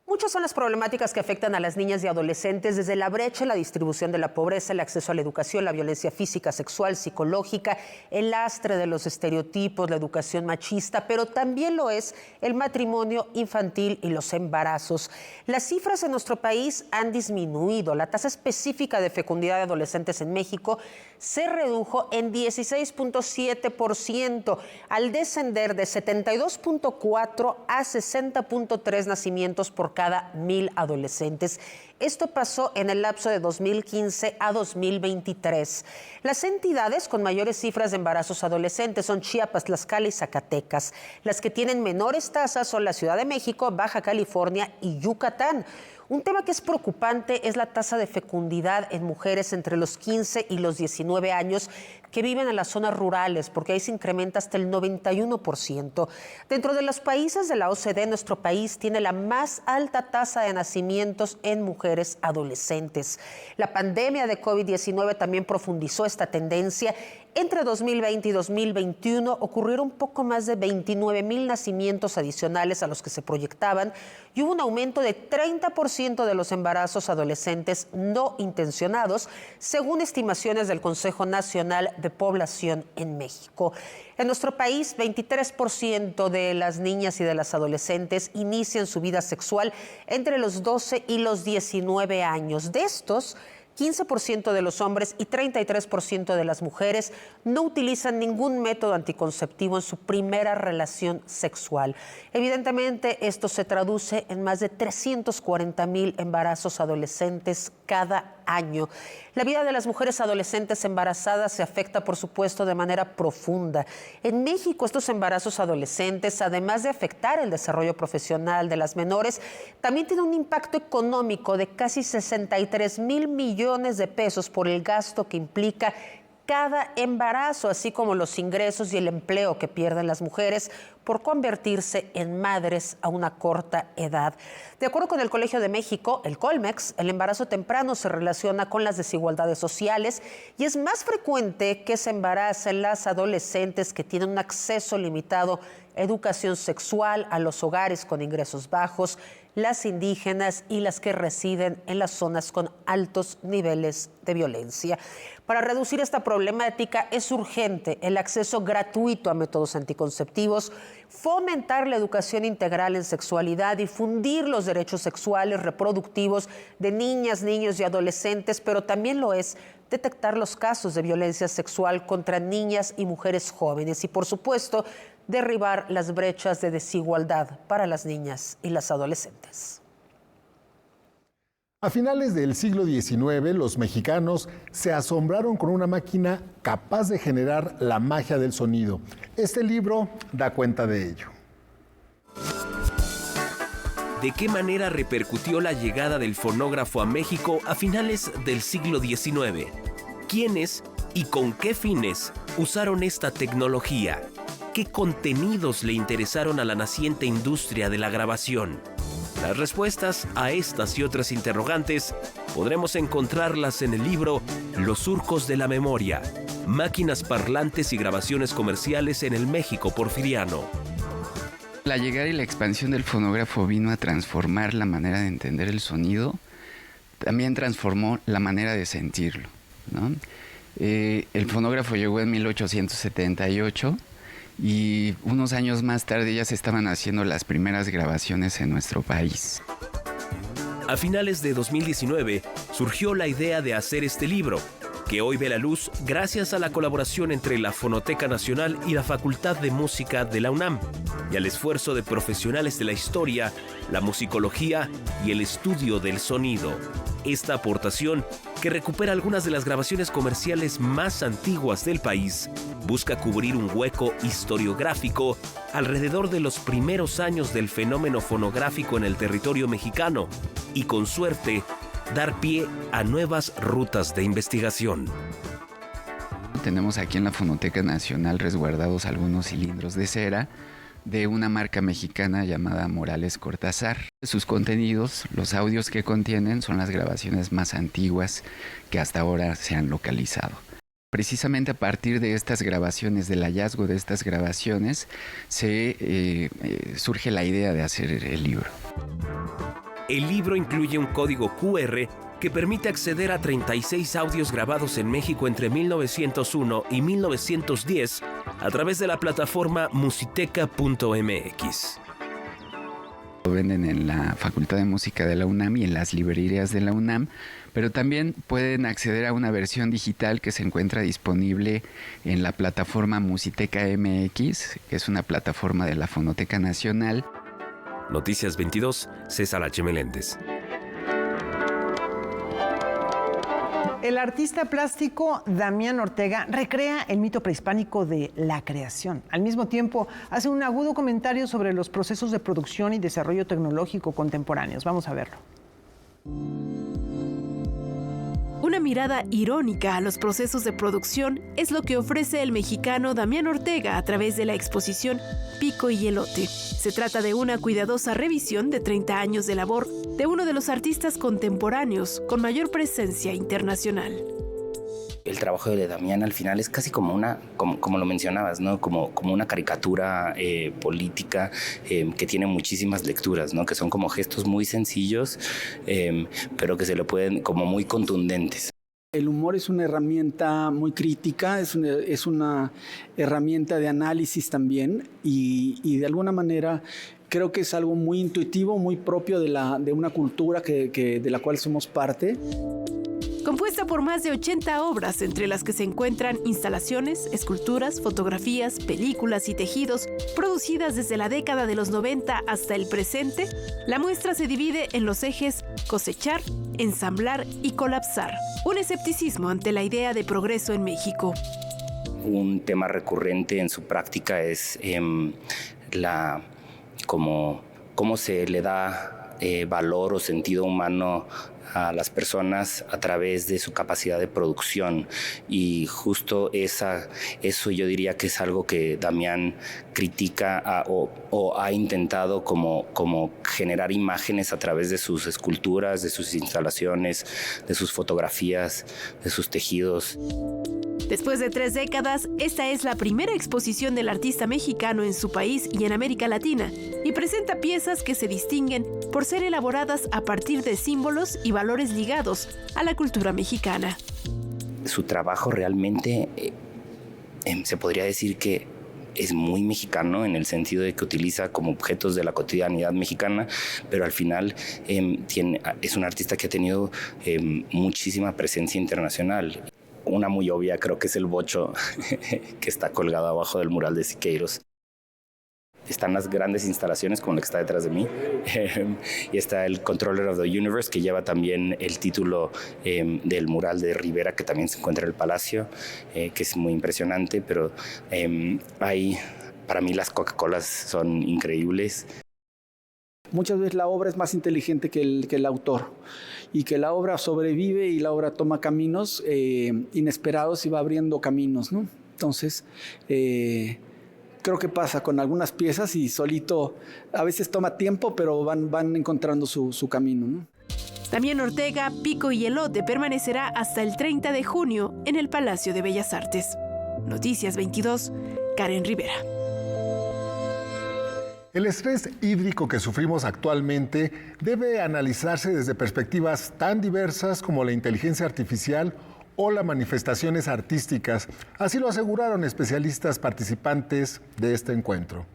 Muchas son las problemáticas que afectan a las niñas y adolescentes, desde la brecha, la distribución de la pobreza, el acceso a la educación, la violencia física, sexual, psicológica, el lastre de los estereotipos, la educación machista, pero también lo es el matrimonio infantil y los embarazos. Las cifras en nuestro país han disminuido. La tasa específica de fecundidad de adolescentes en México se redujo en 16.7%, al descender de 72.4 a 60.3 nacimientos por cada 1,000 adolescentes. Esto pasó en el lapso de 2015 a 2023. Las entidades con mayores cifras de embarazos adolescentes son Chiapas, Tlaxcala y Zacatecas. Las que tienen menores tasas son la Ciudad de México, Baja California y Yucatán. Un tema que es preocupante es la tasa de fecundidad en mujeres entre los 15 y los 19 años que viven en las zonas rurales, porque ahí se incrementa hasta el 91%. Dentro de los países de la OCDE, nuestro país tiene la más alta tasa de nacimientos en mujeres adolescentes. La pandemia de COVID-19 también profundizó esta tendencia. Entre 2020 y 2021 ocurrieron poco más de 29,000 nacimientos adicionales a los que se proyectaban y hubo un aumento de 30% de los embarazos adolescentes no intencionados, según estimaciones del Consejo Nacional de Población en México. En nuestro país, 23% de las niñas y de las adolescentes inician su vida sexual entre los 12 y los 19 años. De estos, 15% de los hombres y 33% de las mujeres no utilizan ningún método anticonceptivo en su primera relación sexual. Evidentemente, esto se traduce en más de 340,000 embarazos adolescentes cada año. La vida de las mujeres adolescentes embarazadas se afecta, por supuesto, de manera profunda. En México, estos embarazos adolescentes, además de afectar el desarrollo profesional de las menores, también tienen un impacto económico de casi 63,000 millones de pesos por el gasto que implica cada embarazo, así como los ingresos y el empleo que pierden las mujeres por convertirse en madres a una corta edad. De acuerdo con el Colegio de México, el Colmex, el embarazo temprano se relaciona con las desigualdades sociales y es más frecuente que se embaracen las adolescentes que tienen un acceso limitado a educación sexual, a los hogares con ingresos bajos, las indígenas y las que residen en las zonas con altos niveles de violencia. Para reducir esta problemática es urgente el acceso gratuito a métodos anticonceptivos, fomentar la educación integral en sexualidad, difundir los derechos sexuales reproductivos de niñas, niños y adolescentes, pero también lo es detectar los casos de violencia sexual contra niñas y mujeres jóvenes y, por supuesto, derribar las brechas de desigualdad para las niñas y las adolescentes. A finales del siglo XIX, los mexicanos se asombraron con una máquina capaz de generar la magia del sonido. Este libro da cuenta de ello. de qué manera repercutió la llegada del fonógrafo a México a finales del siglo XIX. ¿Quiénes y con qué fines usaron esta tecnología? ¿Qué contenidos le interesaron a la naciente industria de la grabación? Las respuestas a estas y otras interrogantes podremos encontrarlas en el libro Los surcos de la memoria, máquinas parlantes y grabaciones comerciales en el México porfiriano. La llegada y la expansión del fonógrafo vino a transformar la manera de entender el sonido, también transformó la manera de sentirlo, ¿no? El fonógrafo llegó en 1878 y unos años más tarde ya se estaban haciendo las primeras grabaciones en nuestro país. A finales de 2019 surgió la idea de hacer este libro, que hoy ve la luz gracias a la colaboración entre la Fonoteca Nacional y la Facultad de Música de la UNAM, y al esfuerzo de profesionales de la historia, la musicología y el estudio del sonido. Esta aportación, que recupera algunas de las grabaciones comerciales más antiguas del país, busca cubrir un hueco historiográfico alrededor de los primeros años del fenómeno fonográfico en el territorio mexicano y, con suerte, dar pie a nuevas rutas de investigación. Tenemos aquí en la Fonoteca Nacional resguardados algunos cilindros de cera de una marca mexicana llamada Morales Cortázar. Sus contenidos, los audios que contienen, son las grabaciones más antiguas que hasta ahora se han localizado. Precisamente a partir de estas grabaciones, del hallazgo de estas grabaciones, surge la idea de hacer el libro. El libro incluye un código QR que permite acceder a 36 audios grabados en México entre 1901 y 1910 a través de la plataforma musiteca.mx. Lo venden en la Facultad de Música de la UNAM y en las librerías de la UNAM, pero también pueden acceder a una versión digital que se encuentra disponible en la plataforma Musiteca MX, que es una plataforma de la Fonoteca Nacional. Noticias 22, César H. Meléndez. El artista plástico Damián Ortega recrea el mito prehispánico de la creación. Al mismo tiempo, hace un agudo comentario sobre los procesos de producción y desarrollo tecnológico contemporáneos. Vamos a verlo. Una mirada irónica a los procesos de producción es lo que ofrece el mexicano Damián Ortega a través de la exposición Pico y Elote. Se trata de una cuidadosa revisión de 30 años de labor de uno de los artistas contemporáneos con mayor presencia internacional. El trabajo de Damián al final es casi como como lo mencionabas, ¿no? Como una caricatura política que tiene muchísimas lecturas, ¿no? Que son como gestos muy sencillos, pero que se le pueden como muy contundentes. El humor es una herramienta muy crítica, es una herramienta de análisis también y de alguna manera creo que es algo muy intuitivo, muy propio de una cultura de la cual somos parte. Compuesta por más de 80 obras, entre las que se encuentran instalaciones, esculturas, fotografías, películas y tejidos, producidas desde la década de los 90 hasta el presente, la muestra se divide en los ejes cosechar, ensamblar y colapsar. Un escepticismo ante la idea de progreso en México. Un tema recurrente en su práctica es cómo se le da valor o sentido humano a las personas a través de su capacidad de producción, y justo eso yo diría que es algo que Damián critica o ha intentado como generar imágenes a través de sus esculturas, de sus instalaciones, de sus fotografías, de sus tejidos. Después de 3 décadas, esta es la primera exposición del artista mexicano en su país y en América Latina, y presenta piezas que se distinguen por ser elaboradas a partir de símbolos y valores ligados a la cultura mexicana. Su trabajo realmente se podría decir que es muy mexicano en el sentido de que utiliza como objetos de la cotidianidad mexicana, pero al final es un artista que ha tenido muchísima presencia internacional. Una muy obvia creo que es el bocho que está colgado abajo del mural de Siqueiros. Están las grandes instalaciones como la que está detrás de mí, y está el Controller of the Universe, que lleva también el título del mural de Rivera, que también se encuentra en el Palacio, que es muy impresionante, pero para mí las Coca-Colas son increíbles. Muchas veces la obra es más inteligente que el autor, y que la obra sobrevive y la obra toma caminos inesperados y va abriendo caminos, ¿no? Entonces, creo que pasa con algunas piezas y solito, a veces toma tiempo, pero van encontrando su camino, ¿no? Damián Ortega, Pico y Elote permanecerá hasta el 30 de junio en el Palacio de Bellas Artes. Noticias 22, Karen Rivera. El estrés hídrico que sufrimos actualmente debe analizarse desde perspectivas tan diversas como la inteligencia artificial o las manifestaciones artísticas. Así lo aseguraron especialistas participantes de este encuentro.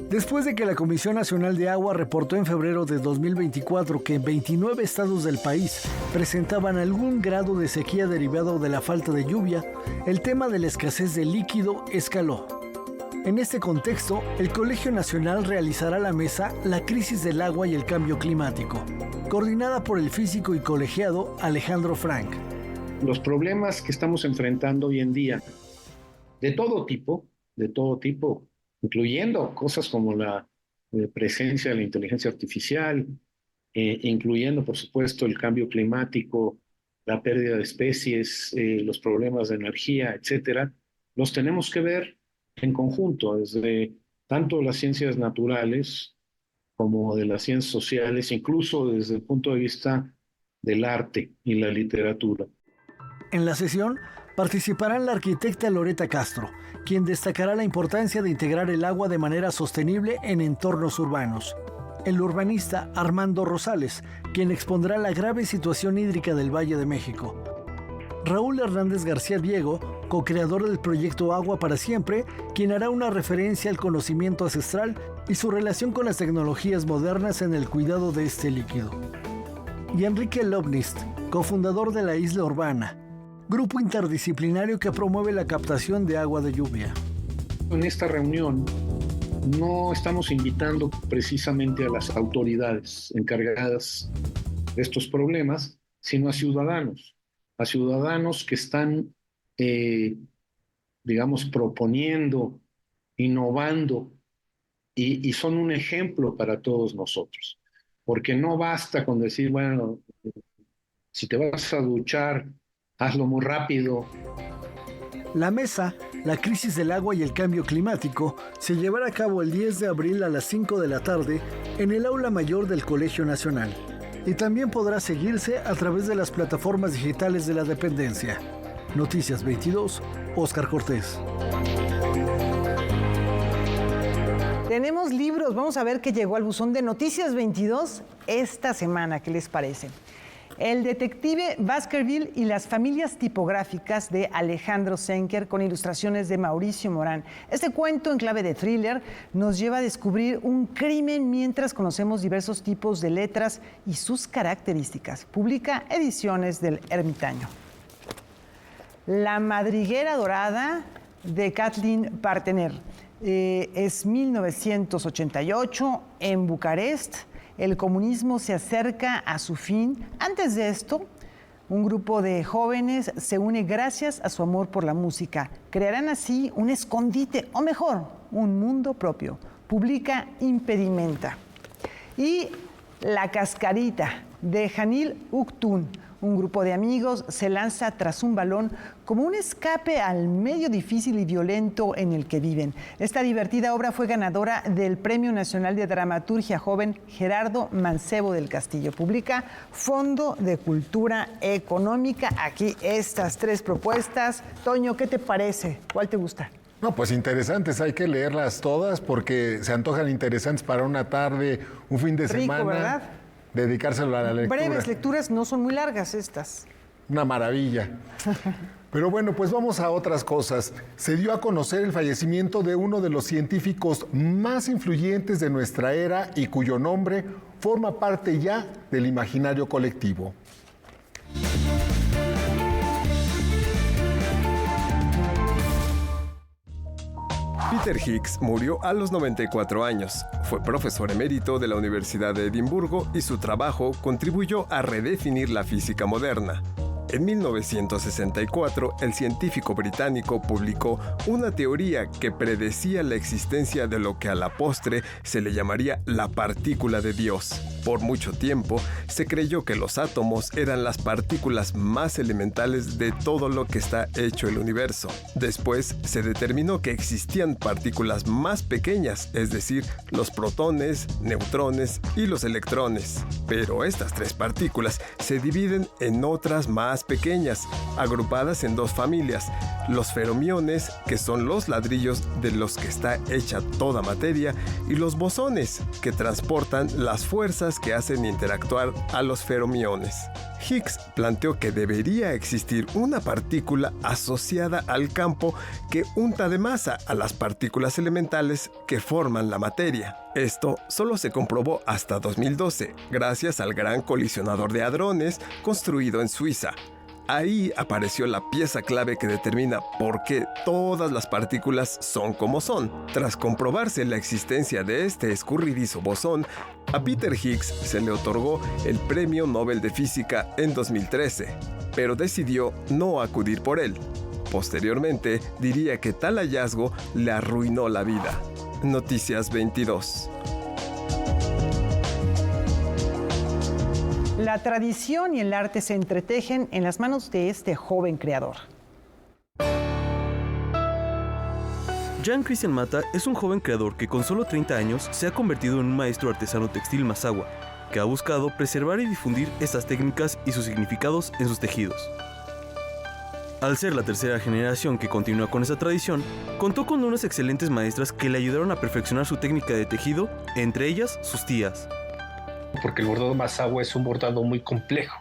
Después de que la Comisión Nacional de Agua reportó en febrero de 2024 que 29 estados del país presentaban algún grado de sequía derivado de la falta de lluvia, el tema de la escasez de líquido escaló. En este contexto, el Colegio Nacional realizará la mesa La crisis del agua y el cambio climático, coordinada por el físico y colegiado Alejandro Frank. Los problemas que estamos enfrentando hoy en día, de todo tipo, incluyendo cosas como la presencia de la inteligencia artificial, incluyendo, por supuesto, el cambio climático, la pérdida de especies, los problemas de energía, etcétera, los tenemos que ver en conjunto, desde tanto las ciencias naturales como de las ciencias sociales, incluso desde el punto de vista del arte y la literatura. En la sesión participará la arquitecta Loreta Castro, quien destacará la importancia de integrar el agua de manera sostenible en entornos urbanos. El urbanista Armando Rosales, quien expondrá la grave situación hídrica del Valle de México. Raúl Hernández García Diego, co-creador del proyecto Agua para Siempre, quien hará una referencia al conocimiento ancestral y su relación con las tecnologías modernas en el cuidado de este líquido. Y Enrique Lobnist, cofundador de La Isla Urbana, grupo interdisciplinario que promueve la captación de agua de lluvia. En esta reunión no estamos invitando precisamente a las autoridades encargadas de estos problemas, sino a ciudadanos que están, proponiendo, innovando y son un ejemplo para todos nosotros. Porque no basta con decir, bueno, si te vas a duchar, hazlo muy rápido. La mesa, La crisis del agua y el cambio climático, se llevará a cabo el 10 de abril a las 5 de la tarde en el Aula Mayor del Colegio Nacional. Y también podrá seguirse a través de las plataformas digitales de la dependencia. Noticias 22, Óscar Cortés. Tenemos libros, vamos a ver qué llegó al buzón de Noticias 22 esta semana, ¿qué les parece? El detective Baskerville y las familias tipográficas de Alejandro Senker con ilustraciones de Mauricio Morán. Este cuento en clave de thriller nos lleva a descubrir un crimen mientras conocemos diversos tipos de letras y sus características. Publica Ediciones del Ermitaño. La madriguera dorada de Kathleen Partener. Es 1988 en Bucarest. El comunismo se acerca a su fin. Antes de esto, un grupo de jóvenes se une gracias a su amor por la música. Crearán así un escondite, o mejor, un mundo propio. Publica Impedimenta. Y La cascarita, de Janil Uktun. Un grupo de amigos se lanza tras un balón como un escape al medio difícil y violento en el que viven. Esta divertida obra fue ganadora del Premio Nacional de Dramaturgia Joven Gerardo Mancebo del Castillo. Publica Fondo de Cultura Económica. Aquí estas tres propuestas. Toño, ¿qué te parece? ¿Cuál te gusta? No, pues interesantes, hay que leerlas todas porque se antojan interesantes para una tarde, un fin de semana. Rico, ¿verdad? Dedicárselo a la lectura. Breves lecturas, no son muy largas estas. Una maravilla. Pero bueno, pues vamos a otras cosas. Se dio a conocer el fallecimiento de uno de los científicos más influyentes de nuestra era y cuyo nombre forma parte ya del imaginario colectivo. Peter Higgs murió a los 94 años. Fue profesor emérito de la Universidad de Edimburgo y su trabajo contribuyó a redefinir la física moderna. En 1964, el científico británico publicó una teoría que predecía la existencia de lo que a la postre se le llamaría la partícula de Dios. Por mucho tiempo, se creyó que los átomos eran las partículas más elementales de todo lo que está hecho el universo. Después, se determinó que existían partículas más pequeñas, es decir, los protones, neutrones y los electrones. Pero estas tres partículas se dividen en otras más pequeñas, agrupadas en dos familias: los fermiones, que son los ladrillos de los que está hecha toda materia, y los bosones, que transportan las fuerzas que hacen interactuar a los fermiones. Higgs planteó que debería existir una partícula asociada al campo que unta de masa a las partículas elementales que forman la materia. Esto solo se comprobó hasta 2012, gracias al Gran Colisionador de Hadrones construido en Suiza. Ahí apareció la pieza clave que determina por qué todas las partículas son como son. Tras comprobarse la existencia de este escurridizo bosón, a Peter Higgs se le otorgó el Premio Nobel de Física en 2013, pero decidió no acudir por él. Posteriormente, diría que tal hallazgo le arruinó la vida. Noticias 22. La tradición y el arte se entretejen en las manos de este joven creador. Jan Christian Mata es un joven creador que con solo 30 años se ha convertido en un maestro artesano textil mazahua, que ha buscado preservar y difundir estas técnicas y sus significados en sus tejidos. Al ser la tercera generación que continúa con esa tradición, contó con unas excelentes maestras que le ayudaron a perfeccionar su técnica de tejido, entre ellas sus tías. Porque el bordado mazahua es un bordado muy complejo.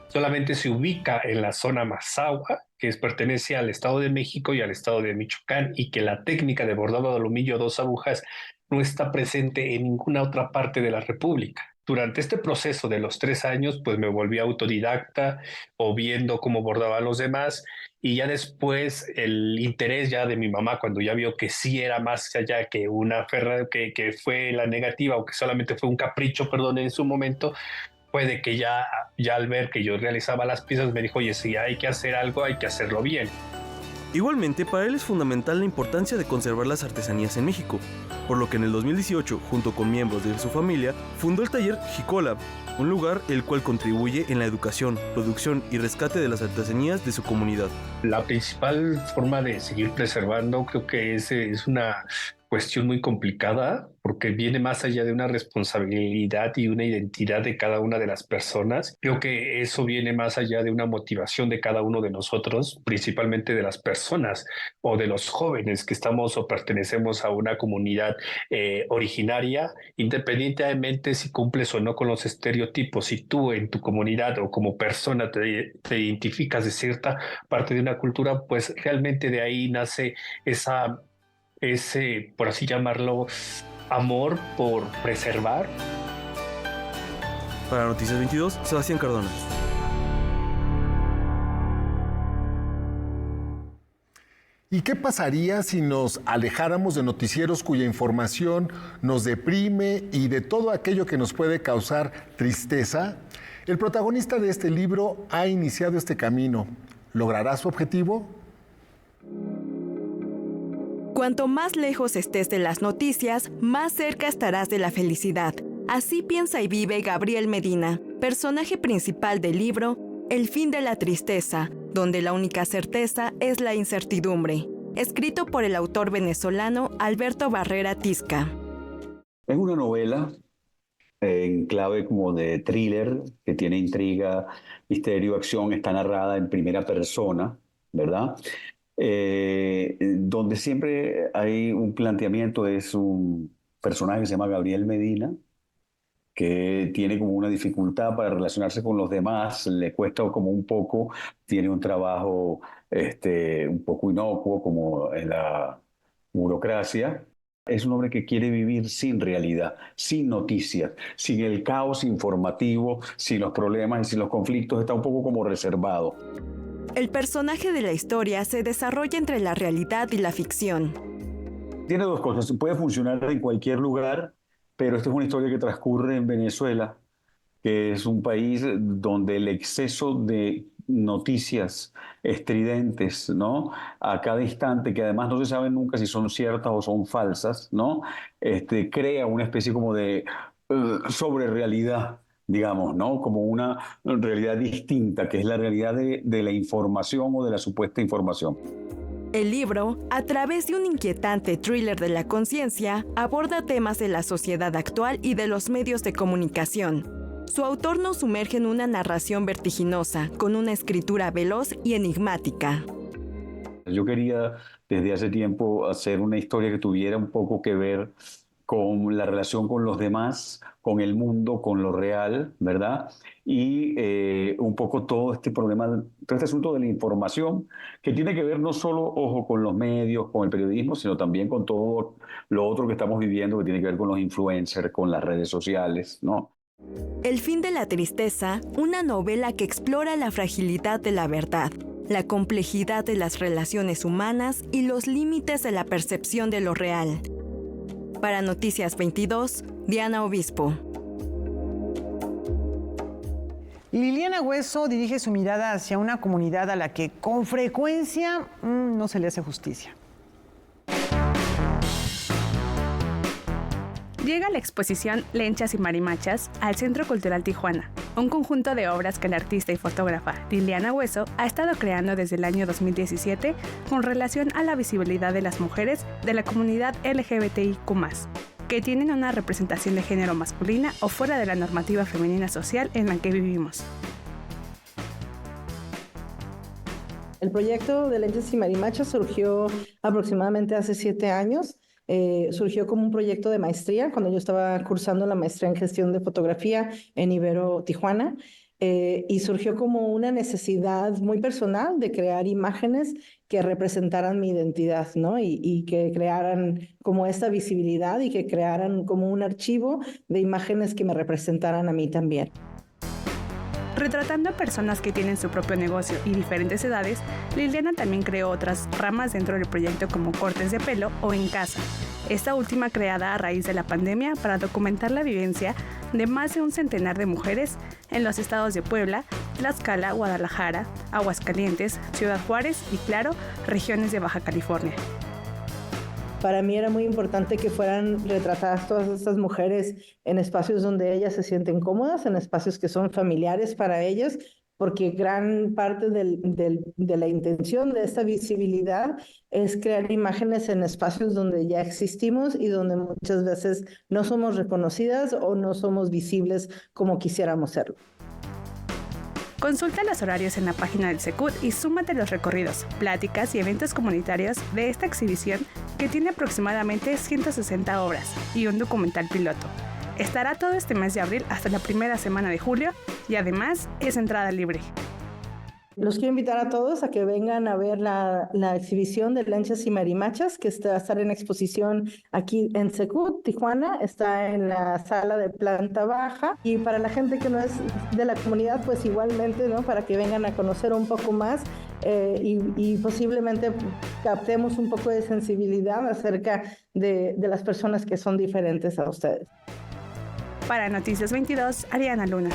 Solamente se ubica en la zona mazahua, que pertenece al Estado de México y al Estado de Michoacán, y que la técnica de bordado de aluminio a 2 agujas no está presente en ninguna otra parte de la República. Durante este proceso de los 3 años, pues me volví autodidacta o viendo cómo bordaban los demás, y ya después el interés ya de mi mamá, cuando ya vio que sí era más allá que una que fue la negativa, o que solamente fue un capricho, perdón, en su momento, fue de que ya al ver que yo realizaba las piezas me dijo: oye, si hay que hacer algo, hay que hacerlo bien. Igualmente, para él es fundamental la importancia de conservar las artesanías en México, por lo que en el 2018, junto con miembros de su familia, fundó el taller Jicolab, un lugar el cual contribuye en la educación, producción y rescate de las artesanías de su comunidad. La principal forma de seguir preservando creo que es una cuestión muy complicada, porque viene más allá de una responsabilidad y una identidad de cada una de las personas. Creo que eso viene más allá de una motivación de cada uno de nosotros, principalmente de las personas o de los jóvenes que estamos o pertenecemos a una comunidad originaria, independientemente si cumples o no con los estereotipos. Si tú en tu comunidad o como persona te identificas de cierta parte de una cultura, pues realmente de ahí nace ese, por así llamarlo, amor por preservar. Para Noticias 22, Sebastián Cardona. ¿Y qué pasaría si nos alejáramos de noticieros cuya información nos deprime y de todo aquello que nos puede causar tristeza? El protagonista de este libro ha iniciado este camino. ¿Logrará su objetivo? Cuanto más lejos estés de las noticias, más cerca estarás de la felicidad. Así piensa y vive Gabriel Medina, personaje principal del libro El fin de la tristeza, donde la única certeza es la incertidumbre, escrito por el autor venezolano Alberto Barrera Tisca. Es una novela en clave como de thriller, que tiene intriga, misterio, acción, está narrada en primera persona, ¿verdad? Donde siempre hay un planteamiento, es un personaje que se llama Gabriel Medina, que tiene como una dificultad para relacionarse con los demás, le cuesta como un poco, tiene un trabajo un poco inocuo como en la burocracia. Es un hombre que quiere vivir sin realidad, sin noticias, sin el caos informativo, sin los problemas y sin los conflictos, está un poco como reservado. El personaje de la historia se desarrolla entre la realidad y la ficción. Tiene dos cosas, puede funcionar en cualquier lugar, pero esta es una historia que transcurre en Venezuela, que es un país donde el exceso de noticias estridentes, ¿no? A cada instante, que además no se sabe nunca si son ciertas o son falsas, ¿no? Crea una especie como de sobrerealidad, digamos, ¿no? Como una realidad distinta, que es la realidad de la información o de la supuesta información. El libro, a través de un inquietante thriller de la conciencia, aborda temas de la sociedad actual y de los medios de comunicación. Su autor nos sumerge en una narración vertiginosa, con una escritura veloz y enigmática. Yo quería desde hace tiempo hacer una historia que tuviera un poco que ver con la relación con los demás, con el mundo, con lo real, ¿verdad? Y un poco todo este problema, todo este asunto de la información, que tiene que ver no solo, ojo, con los medios, con el periodismo, sino también con todo lo otro que estamos viviendo, que tiene que ver con los influencers, con las redes sociales, ¿no? El fin de la tristeza, una novela que explora la fragilidad de la verdad, la complejidad de las relaciones humanas y los límites de la percepción de lo real. Para Noticias 22, Diana Obispo. Liliana Hueso dirige su mirada hacia una comunidad a la que con frecuencia no se le hace justicia. Llega la exposición Lenchas y Marimachas al Centro Cultural Tijuana, un conjunto de obras que la artista y fotógrafa Liliana Hueso ha estado creando desde el año 2017 con relación a la visibilidad de las mujeres de la comunidad LGBTIQ+, que tienen una representación de género masculina o fuera de la normativa femenina social en la que vivimos. El proyecto de Lenchas y Marimachas surgió aproximadamente hace 7 años. Surgió como un proyecto de maestría cuando yo estaba cursando la maestría en gestión de fotografía en Ibero Tijuana, y surgió como una necesidad muy personal de crear imágenes que representaran mi identidad, ¿no? Y que crearan como esta visibilidad y que crearan como un archivo de imágenes que me representaran a mí también. Retratando a personas que tienen su propio negocio y diferentes edades, Liliana también creó otras ramas dentro del proyecto como cortes de pelo o en casa. Esta última creada a raíz de la pandemia para documentar la vivencia de más de un centenar de mujeres en los estados de Puebla, Tlaxcala, Guadalajara, Aguascalientes, Ciudad Juárez y, claro, regiones de Baja California. Para mí era muy importante que fueran retratadas todas estas mujeres en espacios donde ellas se sienten cómodas, en espacios que son familiares para ellas, porque gran parte de la intención de esta visibilidad es crear imágenes en espacios donde ya existimos y donde muchas veces no somos reconocidas o no somos visibles como quisiéramos serlo. Consulta los horarios en la página del Secut y súmate a los recorridos, pláticas y eventos comunitarios de esta exhibición que tiene aproximadamente 160 obras y un documental piloto. Estará todo este mes de abril hasta la primera semana de julio y además es entrada libre. Los quiero invitar a todos a que vengan a ver la exhibición de Lenchas y Marimachas, que va a estar en exposición aquí en Secut, Tijuana. Está en la sala de planta baja. Y para la gente que no es de la comunidad, pues igualmente, ¿no? Para que vengan a conocer un poco más y posiblemente captemos un poco de sensibilidad acerca de las personas que son diferentes a ustedes. Para Noticias 22, Ariana Luna.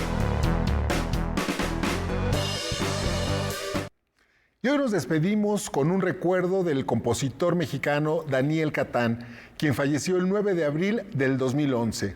Y hoy nos despedimos con un recuerdo del compositor mexicano Daniel Catán, quien falleció el 9 de abril del 2011.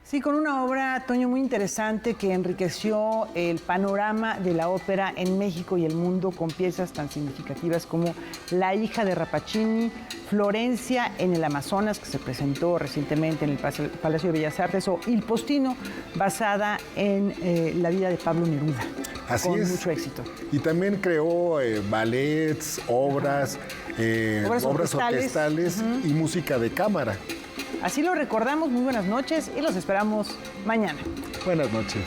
Sí, con una obra, Toño, muy interesante que enriqueció el panorama de la ópera en México y el mundo con piezas tan significativas como La hija de Rappaccini, Florencia en el Amazonas, que se presentó recientemente en el Palacio de Bellas Artes, o Il Postino, basada en la vida de Pablo Neruda. Así con es. mucho éxito. Y también creó ballets, obras orquestales y música de cámara. Así lo recordamos. Muy buenas noches y los esperamos mañana. Buenas noches.